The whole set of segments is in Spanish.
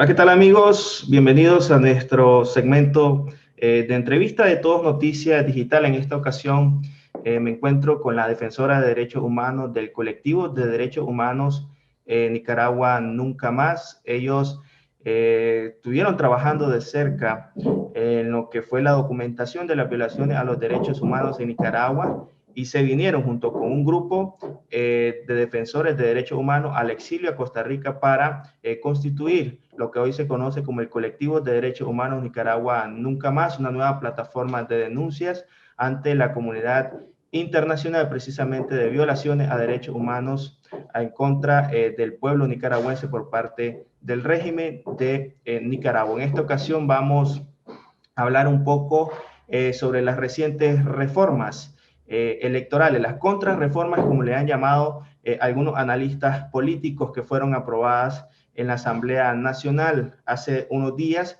Hola, ¿qué tal amigos? Bienvenidos a nuestro segmento de entrevista de Todos Noticias Digital. En esta ocasión me encuentro con la defensora de derechos humanos del colectivo de derechos humanos Nicaragua Nunca Más. Ellos estuvieron trabajando de cerca en lo que fue la documentación de las violaciones a los derechos humanos en Nicaragua y se vinieron junto con un grupo de defensores de derechos humanos al exilio a Costa Rica para constituir lo que hoy se conoce como el Colectivo de Derechos Humanos Nicaragua Nunca Más, una nueva plataforma de denuncias ante la comunidad internacional precisamente de violaciones a derechos humanos en contra del pueblo nicaragüense por parte del régimen de Nicaragua. En esta ocasión vamos a hablar un poco sobre las recientes reformas electorales, las contrarreformas, como le han llamado algunos analistas políticos, que fueron aprobadas en la Asamblea Nacional hace unos días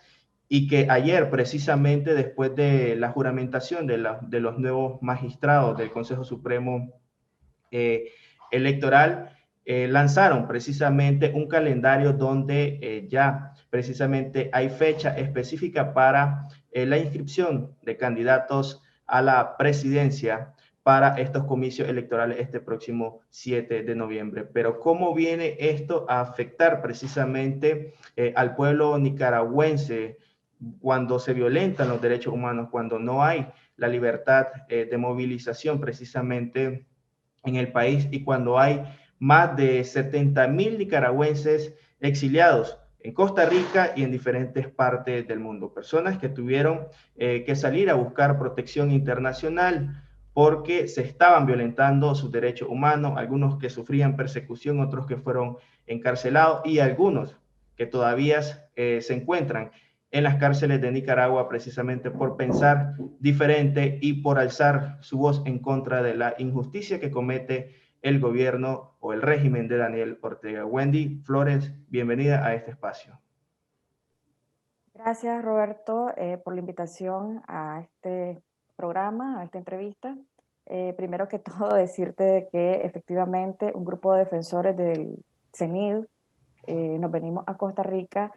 y que ayer, precisamente después de la juramentación de los nuevos magistrados del Consejo Supremo Electoral, lanzaron precisamente un calendario donde ya precisamente hay fecha específica para la inscripción de candidatos a la presidencia para estos comicios electorales este próximo 7 de noviembre. Pero ¿cómo viene esto a afectar precisamente al pueblo nicaragüense cuando se violentan los derechos humanos, cuando no hay la libertad de movilización precisamente en el país y cuando hay más de 70,000 nicaragüenses exiliados en Costa Rica y en diferentes partes del mundo? Personas que tuvieron que salir a buscar protección internacional porque se estaban violentando sus derechos humanos, algunos que sufrían persecución, otros que fueron encarcelados y algunos que todavía se encuentran en las cárceles de Nicaragua precisamente por pensar diferente y por alzar su voz en contra de la injusticia que comete el gobierno o el régimen de Daniel Ortega. Wendy Flores, bienvenida a este espacio. Gracias, Roberto, por la invitación a este programa, a esta entrevista. Primero que todo, decirte que efectivamente un grupo de defensores del CENID nos venimos a Costa Rica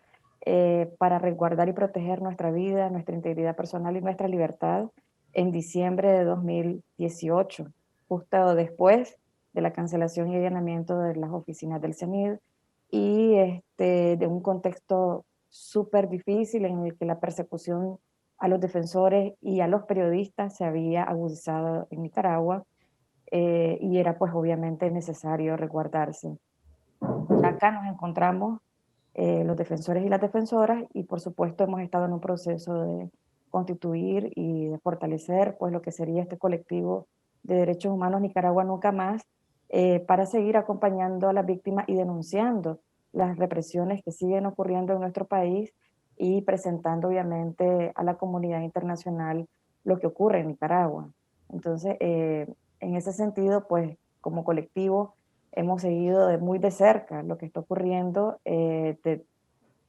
para resguardar y proteger nuestra vida, nuestra integridad personal y nuestra libertad en diciembre de 2018, justo después de la cancelación y allanamiento de las oficinas del CENID y de un contexto súper difícil en el que la persecución a los defensores y a los periodistas se había agudizado en Nicaragua y era pues obviamente necesario resguardarse. Acá nos encontramos los defensores y las defensoras y por supuesto hemos estado en un proceso de constituir y de fortalecer pues lo que sería este colectivo de derechos humanos Nicaragua Nunca Más para seguir acompañando a las víctimas y denunciando las represiones que siguen ocurriendo en nuestro país y presentando obviamente a la comunidad internacional lo que ocurre en Nicaragua. Entonces, en ese sentido, pues como colectivo hemos seguido muy de cerca lo que está ocurriendo, de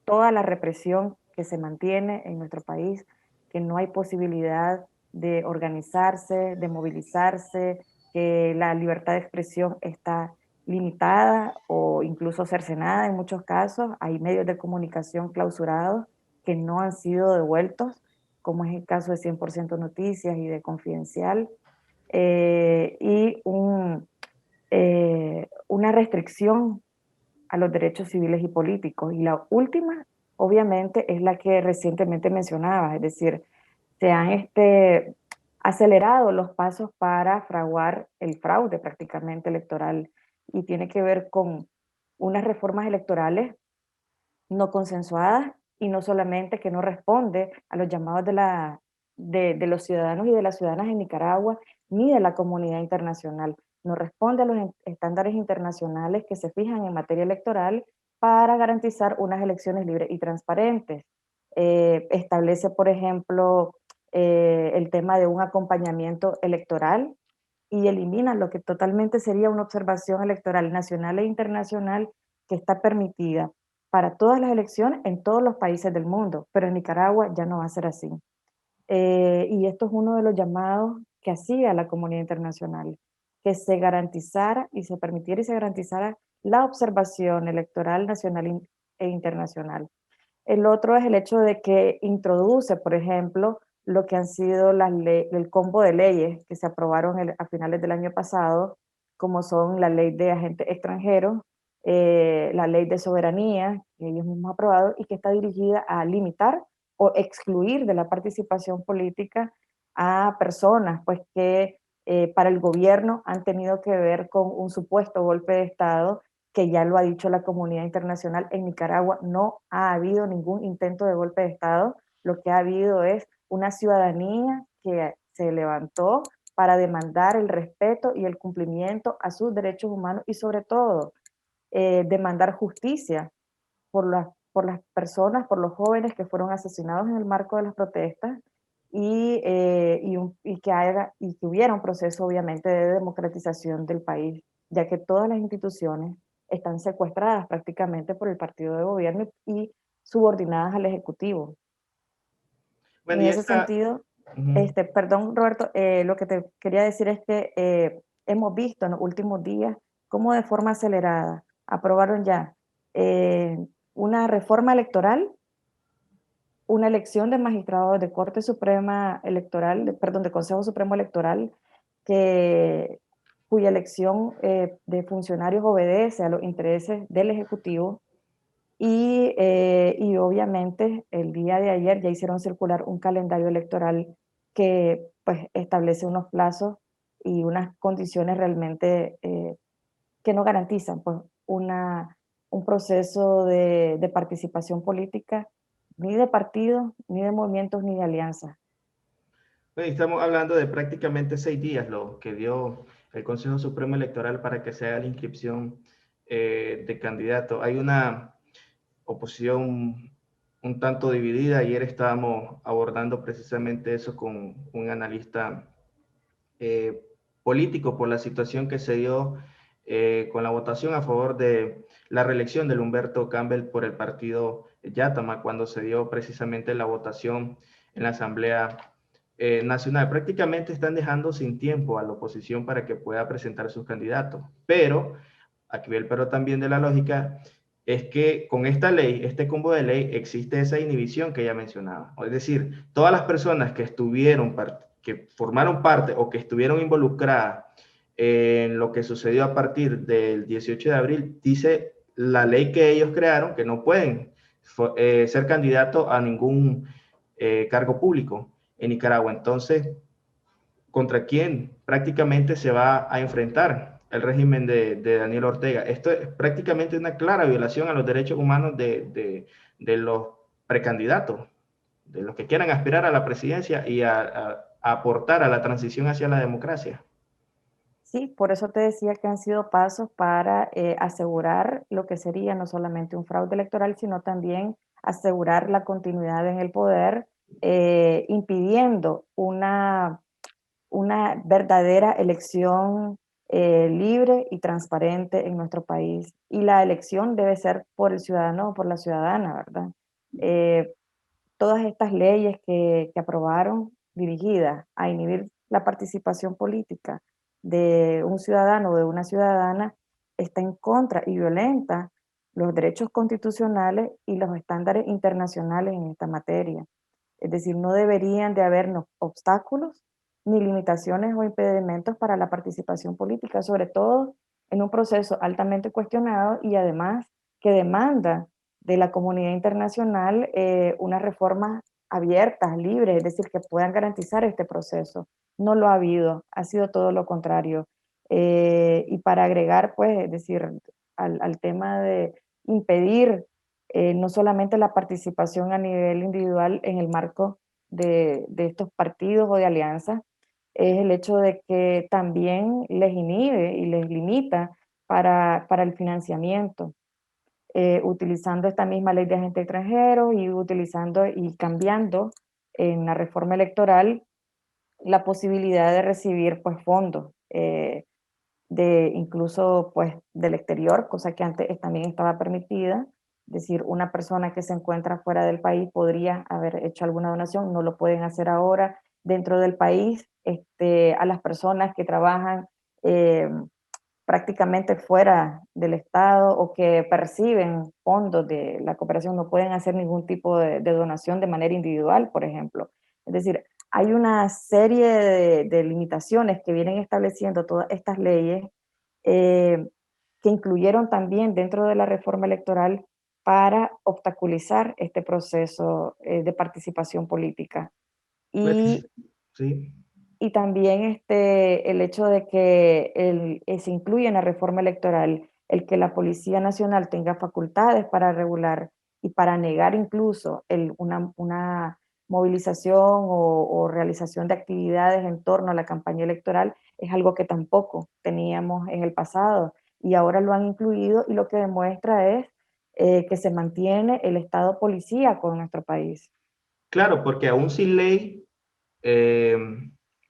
toda la represión que se mantiene en nuestro país, que no hay posibilidad de organizarse, de movilizarse, que la libertad de expresión está limitada o incluso cercenada en muchos casos. Hay medios de comunicación clausurados que no han sido devueltos, como es el caso de 100% Noticias y de Confidencial, y una restricción a los derechos civiles y políticos. Y la última, obviamente, es la que recientemente mencionaba, es decir, se han acelerado los pasos para fraguar el fraude prácticamente electoral y tiene que ver con unas reformas electorales no consensuadas y no solamente que no responde a los llamados de los ciudadanos y de las ciudadanas en Nicaragua ni de la comunidad internacional. No responde a los estándares internacionales que se fijan en materia electoral para garantizar unas elecciones libres y transparentes. Establece, por ejemplo, el tema de un acompañamiento electoral y elimina lo que totalmente sería una observación electoral nacional e internacional que está permitida para todas las elecciones en todos los países del mundo, pero en Nicaragua ya no va a ser así. Y esto es uno de los llamados que hacía la comunidad internacional, que se garantizara y se permitiera y se garantizara la observación electoral nacional e internacional. El otro es el hecho de que introduce, por ejemplo, lo que han sido el combo de leyes que se aprobaron a finales del año pasado, como son la ley de agentes extranjeros, la ley de soberanía, que ellos mismos han aprobado, y que está dirigida a limitar o excluir de la participación política a personas pues, que para el gobierno han tenido que ver con un supuesto golpe de Estado, que ya lo ha dicho la comunidad internacional. En Nicaragua no ha habido ningún intento de golpe de Estado, lo que ha habido es una ciudadanía que se levantó para demandar el respeto y el cumplimiento a sus derechos humanos y sobre todo demandar justicia por las personas, por los jóvenes que fueron asesinados en el marco de las protestas y que hubiera un proceso obviamente de democratización del país, ya que todas las instituciones están secuestradas prácticamente por el partido de gobierno y subordinadas al Ejecutivo. Bueno, En y ese esta, sentido, ujú. perdón Roberto, lo que te quería decir es que hemos visto en los últimos días cómo de forma acelerada aprobaron ya eh, una reforma electoral, una elección de magistrados de Corte Suprema Electoral, perdón, de Consejo Supremo Electoral, que, cuya elección de funcionarios obedece a los intereses del Ejecutivo. Y obviamente el día de ayer ya hicieron circular un calendario electoral que pues establece unos plazos y unas condiciones realmente que no garantizan pues, un proceso de participación política ni de partidos, ni de movimientos, ni de alianzas. Bueno, estamos hablando de prácticamente 6 días lo que dio el Consejo Supremo Electoral para que se haga la inscripción de candidato. Hay una oposición un tanto dividida. Ayer estábamos abordando precisamente eso con un analista eh, político por la situación que se dio con la votación a favor de la reelección de Humberto Campbell por el partido Yatama, cuando se dio precisamente la votación en la Asamblea Nacional. Prácticamente están dejando sin tiempo a la oposición para que pueda presentar sus candidatos. Pero, aquí ve el pero también de la lógica, es que con esta ley, este combo de ley, existe esa inhibición que ya mencionaba. Es decir, todas las personas que que formaron parte o que estuvieron involucradas en lo que sucedió a partir del 18 de abril, dice la ley que ellos crearon que no pueden ser candidatos a ningún cargo público en Nicaragua. Entonces, ¿contra quién prácticamente se va a enfrentar el régimen de Daniel Ortega? Esto es prácticamente una clara violación a los derechos humanos de los precandidatos, de los que quieran aspirar a la presidencia y a aportar a la transición hacia la democracia. Sí, por eso te decía que han sido pasos para asegurar lo que sería no solamente un fraude electoral, sino también asegurar la continuidad en el poder, impidiendo una verdadera elección libre y transparente en nuestro país. Y la elección debe ser por el ciudadano o por la ciudadana, ¿verdad? Eh, Todas estas leyes que aprobaron dirigidas a inhibir la participación política de un ciudadano o de una ciudadana está en contra y violenta los derechos constitucionales y los estándares internacionales en esta materia. Es decir, no deberían de haber obstáculos ni limitaciones o impedimentos para la participación política, sobre todo en un proceso altamente cuestionado y además que demanda de la comunidad internacional unas reformas abiertas, libres, es decir, que puedan garantizar este proceso. No lo ha habido, ha sido todo lo contrario. Y para agregar, pues, es decir, al tema de impedir no solamente la participación a nivel individual en el marco de estos partidos o de alianzas, es el hecho de que también les inhibe y les limita para el financiamiento, utilizando esta misma ley de agentes extranjeros y utilizando y cambiando en la reforma electoral la posibilidad de recibir pues fondos de incluso pues del exterior, cosa que antes también estaba permitida. Es decir, una persona que se encuentra fuera del país podría haber hecho alguna donación, no lo pueden hacer ahora dentro del país. A las personas que trabajan eh, prácticamente fuera del Estado o que perciben fondos de la cooperación no pueden hacer ningún tipo de donación de manera individual, por ejemplo. Es decir, hay una serie de limitaciones que vienen estableciendo todas estas leyes eh, que incluyeron también dentro de la reforma electoral para obstaculizar este proceso de participación política. Pues, Y sí, y también el hecho de que se incluye en la reforma electoral el que la Policía Nacional tenga facultades para regular y para negar incluso una movilización o realización de actividades en torno a la campaña electoral es algo que tampoco teníamos en el pasado y ahora lo han incluido y lo que demuestra es que se mantiene el estado policíaco en nuestro país. claro, porque aún sin ley, eh,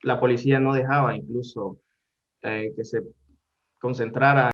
la policía no dejaba incluso que se concentrara